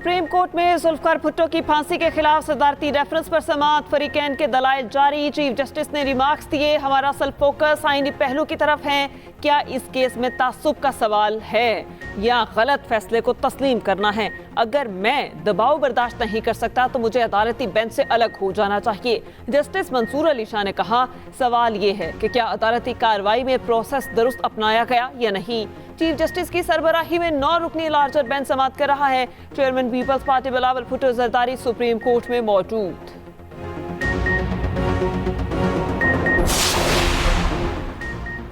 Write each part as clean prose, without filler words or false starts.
Supreme Court में जुल्फकार भुट्टो की फांसी के खिलाफ सदारती रेफरेंस पर समाअत, फरीकैन के दलाइल जारी। चीफ जस्टिस ने रिमार्क्स दिए, हमारा असल फोकस आईनी पहलू की तरफ है। क्या इस केस में तासुब का सवाल है या गलत फैसले को तस्लीम करना है? अगर मैं दबाव बर्दाश्त नहीं कर सकता तो मुझे अदालती बेंच से अलग हो जाना चाहिए। जस्टिस मंसूर अली शाह ने कहा, सवाल ये है कि क्या अदालती कार्रवाई में प्रोसेस दुरुस्त अपनाया गया या नहीं। चीफ जस्टिस की सरबराही में 9 रुकनी लार्जर बेंच समाअत कर रहा है। Chairman Peoples Party Bilawal Bhutto Zardari Supreme Court में मौजूद।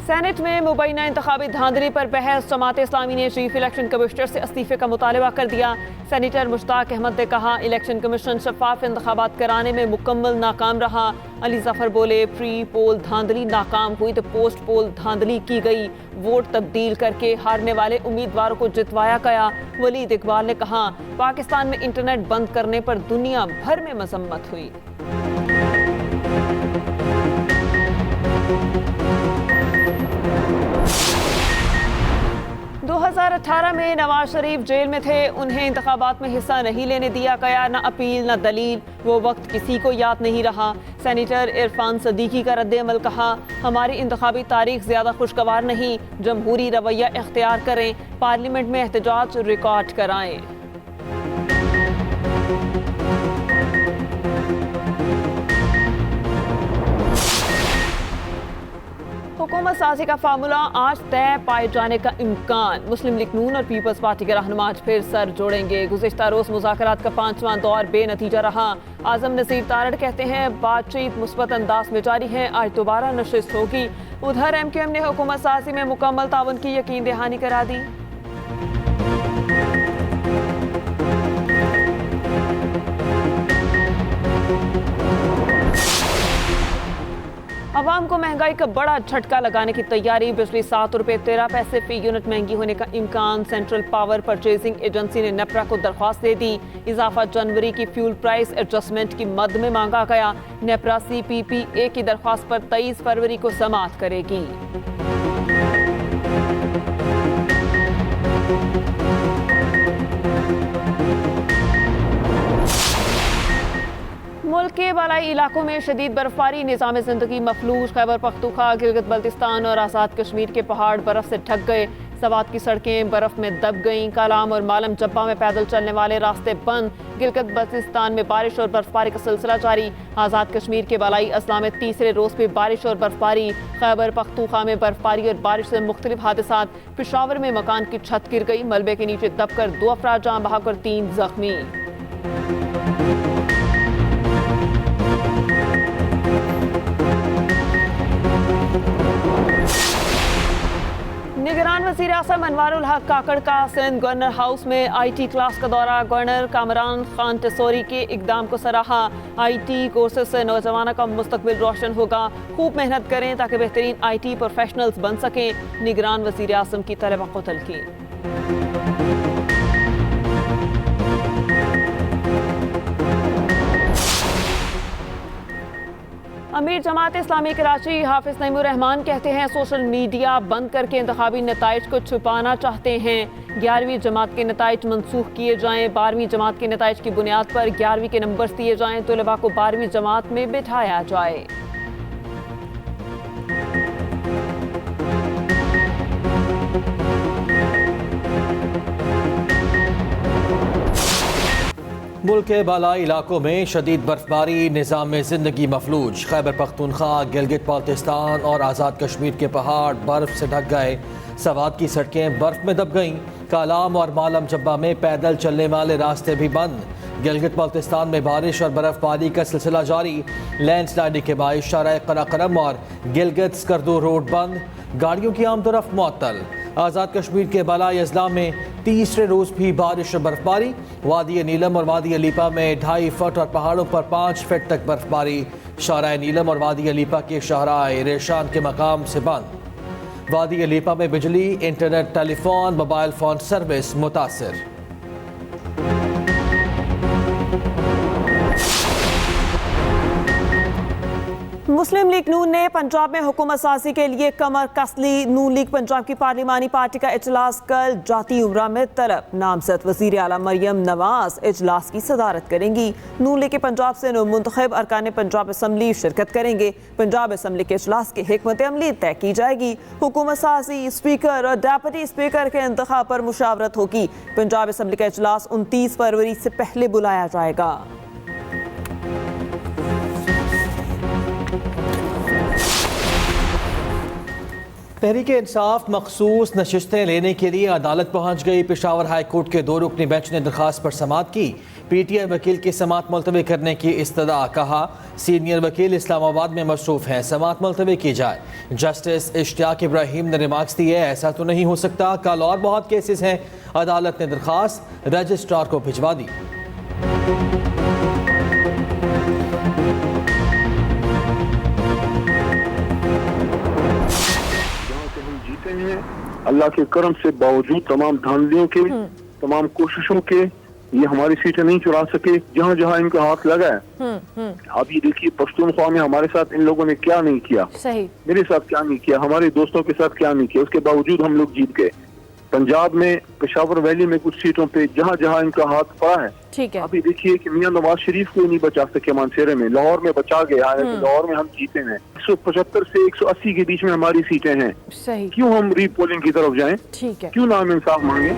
सेनेट में मुबैना इंतखाबी धांधली पर बहस, जमात इस्लामी ने चीफ इलेक्शन कमिश्नर से इस्तीफे का मुतालबा कर दिया। सेनेटर मुश्ताक अहमद ने कहा, इलेक्शन कमीशन शफाफ इंतखाबात कराने में मुकम्मल नाकाम रहा। अली जफर बोले, प्री पोल धांधली नाकाम हुई तो पोस्ट पोल धांधली की गई, वोट तब्दील करके हारने वाले उम्मीदवारों को जितवाया गया। वलीद इकबाल ने कहा, पाकिस्तान में इंटरनेट बंद करने पर दुनिया भर में मजम्मत हुई। 2018 में नवाज शरीफ जेल में थे, उन्हें इंतखाबात में हिस्सा नहीं लेने दिया गया, न अपील न दलील, वो वक्त किसी को याद नहीं रहा। सेनेटर इरफान सदीकी का रद्द-ए-अमल, कहा, हमारी इंतखाबी तारीख ज्यादा खुशगवार नहीं, जमहूरी रवैया इख्तियार करें, पार्लियामेंट में एहतजाज रिकॉर्ड कराएं। हुकूमत साजी का फार्मूला आज तय पाए जाने का इम्कान, मुस्लिम लीग नून और पीपल्स पार्टी के रहनुमा आज फिर सर जोड़ेंगे। गुज़िश्ता रोज मुज़ाकरात का 5वां दौर बेनतीजा रहा। आज़म नज़ीर तारड़ कहते हैं, बातचीत मुस्बत अंदाज में जारी है, आज दोबारा नशिस्त होगी। उधर MQM ने हुकूमत साजी में मुकम्मल ताउन की यकीन दहानी करा दी। अवाम को महंगाई का बड़ा झटका लगाने की तैयारी, बिजली 7 रुपये 13 पैसे फी यूनिट महंगी होने का इम्कान। सेंट्रल पावर परचेजिंग एजेंसी ने नेपरा को दरख्वास्त दे दी। इजाफा जनवरी की फ्यूल प्राइस एडजस्टमेंट की मद में मांगा गया। नेपरा CPPA की दरख्वास्त पर 23 फरवरी को समाअत करेगी। मुल्क के बालाई इलाकों में शदीद बर्फबारी, निज़ाम ज़िंदगी मफलूज। खैबर पख्तूनख्वा, गिलगित बल्तिस्तान और आज़ाद कश्मीर के पहाड़ बर्फ से ढक गए। सवात की सड़कें बर्फ में दब गईं। कालाम और मालम जब्बा में पैदल चलने वाले रास्ते बंद। गिलगित बल्तिस्तान में बारिश और बर्फबारी का सिलसिला जारी। आज़ाद कश्मीर के बालाई अजला में तीसरे रोज भी बारिश और बर्फबारी। खैबर पख्तूनख्वा में बर्फबारी और बारिश से मुख्तलिफ हादसात। पेशावर में मकान की छत गिर गई, मलबे के नीचे दबकर 2 अफराद जान बहक और 3 जख्मी। निगरान वज़ीर आज़म अनवारुल हक काकड़ का सिंध गवर्नर हाउस में IT क्लास का दौरा। गवर्नर कामरान खान टेसोरी के इकदाम को सराहा। IT कोर्सेज से नौजवानों का मुस्तकबिल रोशन होगा, खूब मेहनत करें ताकि बेहतरीन IT प्रोफेशनल्स बन सकें। निगरान वज़ीर आज़म की तलबा को तलकीन। अमीर जमात इस्लामी कराची हाफिज नईमुर रहमान कहते हैं, सोशल मीडिया बंद करके इंतखाबी नताइज को छुपाना चाहते हैं। 11वीं जमात के नताइज मनसूख किए जाएं। 12वीं जमात के नताइज की बुनियाद पर 11वीं के नंबर्स दिए जाएं। तलबा को 12वीं जमात में बिठाया जाए। मुल्क के बालाई इलाकों में शदीद बर्फबारी, निज़ाम ज़िंदगी मफलूज। खैबर पख्तूनख्वा, गिलगित बाल्तिस्तान और आज़ाद कश्मीर के पहाड़ बर्फ से ढक गए। सवात की सड़कें बर्फ में दब गईं। कालाम और मालम जब्बा में पैदल चलने वाले रास्ते भी बंद। गिलगित बाल्तिस्तान में बारिश और बर्फबारी का सिलसिला जारी। लैंडस्लाइडिंग के बाइस शाराए कराकरम और गिलगित स्कर्दू रोड बंद, गाड़ियों की आमदोरफ्त मुअत्तल। आज़ाद कश्मीर के बालाई अजला में तीसरे रोज भी बारिश और बर्फबारी। वादी नीलम और वादी अलीपा में 2.5 फुट और पहाड़ों पर 5 फुट तक बर्फबारी। शाराए नीलम और वादी अलीपा के शाहराए रेशान के मकाम से बंद। वादी अलीपा में बिजली, internet, telephone, mobile phone service मुतासर। मुस्लिम लीग नून ने पंजाब में हुकूमत साजी के लिए कमर कस ली। नून लीग पंजाब की पार्लिमानी पार्टी का इजलास कल जाती उम्रा में तलब। नामजद वजीर आला मरियम नवाज इजलास की सदारत करेंगी। नून लीग के पंजाब से मुंतखब अरकान पंजाब असम्बली शिरकत करेंगे। पंजाब असम्बली के इजलास की हिकमत अमली तय की जाएगी। हुकूमत साजी, स्पीकर और डेप्यूटी स्पीकर के इंतखाब पर मुशावरत होगी। पंजाब असम्बली का इजलास 29 फरवरी से पहले बुलाया जाएगा। तहरीक इंसाफ मखसूस नशिस्तें लेने के लिए अदालत पहुंच गई। पेशावर हाई कोर्ट के 2 रुकनी बेंच ने दरखास्त पर समाअत की। PTI वकील की समाअत मुलतवी करने की इस्तदा। कहा सीनियर वकील इस्लामाबाद में मसरूफ हैं, समाअत मुलतवी की जाए। जस्टिस इश्तियाक इब्राहिम ने रिमार्क्स दिए, ऐसा तो नहीं हो सकता, कल और बहुत केसेस हैं। अदालत ने दरखास्त रजिस्ट्रार को भिजवा दी। अल्लाह के करम से बावजूद तमाम धांधलियों के, तमाम कोशिशों के, ये हमारी सीटें नहीं चुरा सके। जहाँ जहाँ इनका हाथ लगा है, आप ये देखिए पश्तूनख्वा में हमारे साथ इन लोगों ने क्या नहीं किया, सही, मेरे साथ क्या नहीं किया, हमारे दोस्तों के साथ क्या नहीं किया, उसके बावजूद हम लोग जीत गए। पंजाब में पेशावर वैली में कुछ सीटों पे जहाँ जहाँ इनका हाथ पड़ा है, ठीक है। अभी देखिए कि मियां नवाज शरीफ को नहीं बचा सके मानसेरे में, लाहौर में बचा गया है। लाहौर में हम जीते हैं। 175 से 180 के बीच में हमारी सीटें हैं। सही, क्यों हम रीपोलिंग की तरफ जाएं? ठीक है। क्यों नाम इंसाफ मांगे?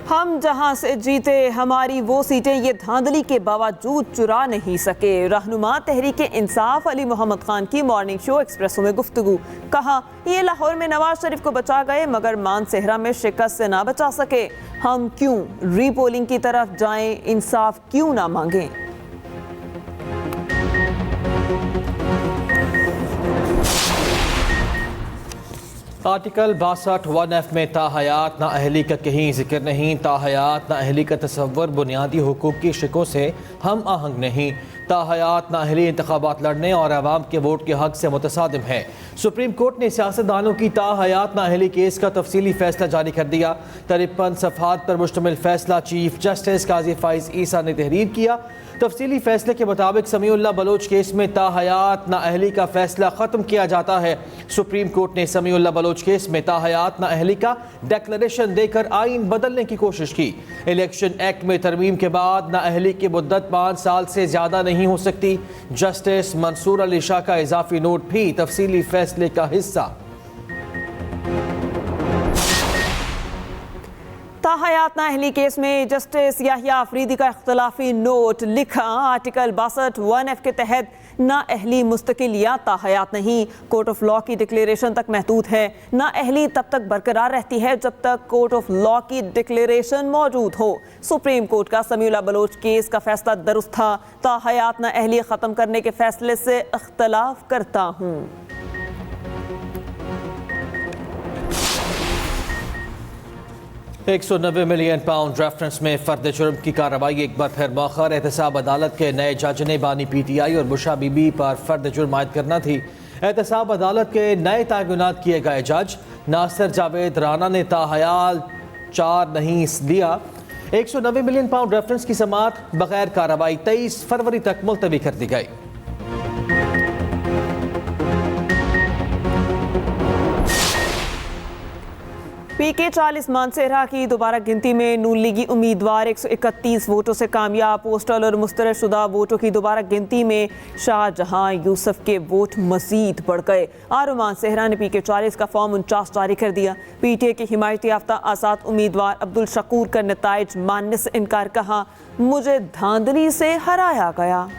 हम जहां से जीते हमारी वो सीटें ये धांधली के बावजूद चुरा नहीं सके। रहनुमा तहरीक इंसाफ अली मोहम्मद खान की मॉर्निंग शो एक्सप्रेसो में गुफ्तगू। कहा ये लाहौर में नवाज शरीफ को बचा गए मगर मानसेहरा में शिकस्त से ना बचा सके। हम क्यों रीपोलिंग की तरफ जाएं, इंसाफ क्यों ना मांगें। आर्टिकल 62 1F में ताहयात नाअहली का कहीं जिक्र नहीं। ताहयात नाअहली का तस्वर बुनियादी हुकूक की शिकों से हम आहंग नहीं। ताहयात नाअहली इंतखाबात लड़ने और अवाम के वोट के हक से मुतसादिम है। सुप्रीम कोर्ट ने सियासतदानों की ताहयात नाअहली केस का तफसीली फैसला जारी कर दिया। 53 सफ़हात पर मुश्तमिल फैसला चीफ जस्टिस काजी फाइज ईसा ने तहरीर किया। तफसीली फैसले के मुताबिक समीउल्लाह बलोच केस में ताहयात नाअहली का फैसला ख़त्म किया जाता है। सुप्रीम कोर्ट ने समीउल्लाह बलोच केस में ताहयात नाअहली का डिक्लेरेशन देकर आइन बदलने की कोशिश की। इलेक्शन एक्ट में तरमीम के बाद नाअहली की मुद्दत 5 साल से ज़्यादा नहीं हो सकती। जस्टिस मंसूर अली शाह का इजाफी नोट भी तफसीली फैसले का हिस्सा। ताहयात नाअहली केस में जस्टिस याहिया अफरीदी का इख्तलाफी नोट लिखा। आर्टिकल 62 1F के तहत नाअहली मुस्तकिल या ताहयात नहीं, कोर्ट ऑफ लॉ की डिक्लेरेशन तक महदूद है। नाअहली तब तक बरकरार रहती है जब तक कोर्ट ऑफ लॉ की डिक्लेरेशन मौजूद हो। सुप्रीम कोर्ट का समीउल्लाह बलोच केस का फैसला दुरुस्त था। ताहयात नाअहली ख़त्म करने के फैसले से इख्तलाफ करता हूँ। 190 मिलियन पाउंड रेफरेंस में फर्द जुर्म की कार्रवाई एक बार फिर मौखर। एहतसाब अदालत के नए जज ने बानी PTI और बुशा बीबी पर फर्द जुर्म आयद करना थी। एहतसाब अदालत के नए तयनात किए गए जज नासिर जावेद राना ने ताहयात 4 नहीं दिया। 190 मिलियन पाउंड रेफरेंस की समाअत बगैर कार्रवाई 23 फरवरी तक मुलतवी कर दी गई। PK 40 मानसेरा की दोबारा गिनती में नून लीगी उम्मीदवार 131 वोटों से कामयाब। पोस्टल और मुस्तरदशुदा वोटों की दोबारा गिनती में शाहजहां यूसुफ के वोट मजीद बढ़ गए। आरो मानसेरा ने PK 40 का फॉर्म 49 जारी कर दिया। PTA के हिमायती याफ्ता आज़ाद उम्मीदवार अब्दुल शकूर का नताइज मानने से इनकार। कहा मुझे धांधली से हराया गया।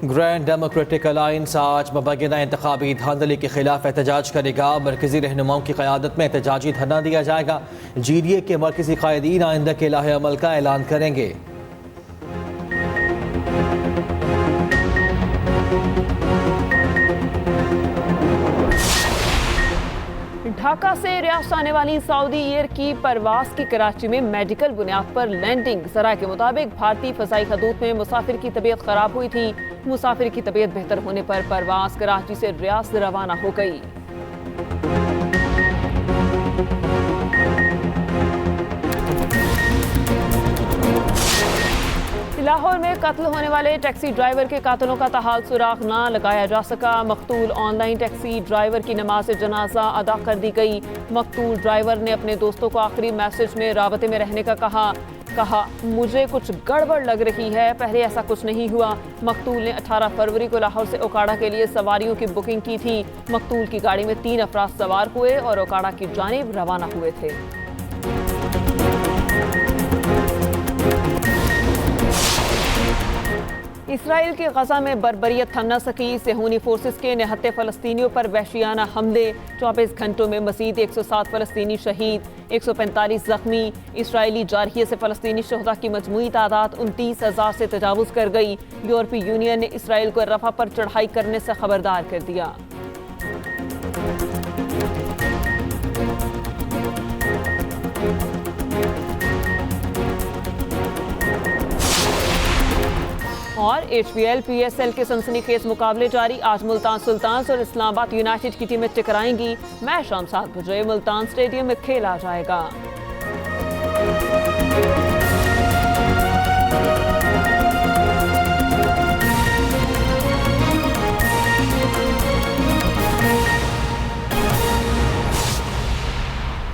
ग्रैंड डेमोक्रेटिक अलायंस आज मुबैना इंतखाबी धांधली के खिलाफ एहतजाज करेगा। मरकजी रहनुमाओं की क़यादत में एहतजाजी धरना दिया जाएगा। GDA के मरकजी कायदीन आइंदा के लाहे अमल का ऐलान करेंगे। ढाका से रियासत आने वाली सऊदी एयर की परवाज की कराची में मेडिकल बुनियाद पर लैंडिंग। ज़राए के मुताबिक भारतीय फ़ज़ाई हदूद में मुसाफिर की तबीयत खराब हुई थी। मुसाफिर की तबीयत बेहतर होने पर परवाज कराची से रियासत रवाना हो गई। लाहौर में कत्ल होने वाले टैक्सी ड्राइवर के कातिलों का ताहाल सुराग ना लगाया जा सका। मकतूल ऑनलाइन टैक्सी ड्राइवर की नमाज जनाजा अदा कर दी गई। मकतूल ड्राइवर ने अपने दोस्तों को आखिरी मैसेज में राबते में रहने का कहा मुझे कुछ गड़बड़ लग रही है, पहले ऐसा कुछ नहीं हुआ। मकतूल ने 18 फरवरी को लाहौर से ओकाड़ा के लिए सवारियों की बुकिंग की थी। मकतूल की गाड़ी में 3 अफराद सवार हुए और ओकाड़ा की जानिब रवाना हुए थे। इसराइल के गजा में बर्बरियत थम न सकी। सेहूनी फोर्सेस के निहत्ते फ़लस्तीनियों पर वहशियाना हमले। 24 घंटों में मज़ीद 107 फ़लस्तीनी शहीद, 145 जख्मी। इसराइली जारहिये से फ़लस्तीनी शहदा की मजमूई तादाद 29,000 से तजावुज़ कर गई। यूरोपीय यूनियन ने इसराइल को रफ़ा पर चढ़ाई करने से खबरदार कर दिया। और HBL PSL के सनसनीखेज मुकाबले जारी। आज मुल्तान सुल्तान्स और इस्लामाबाद यूनाइटेड की टीमें टकराएंगी। मैच शाम 7 बजे मुल्तान स्टेडियम में खेला जाएगा।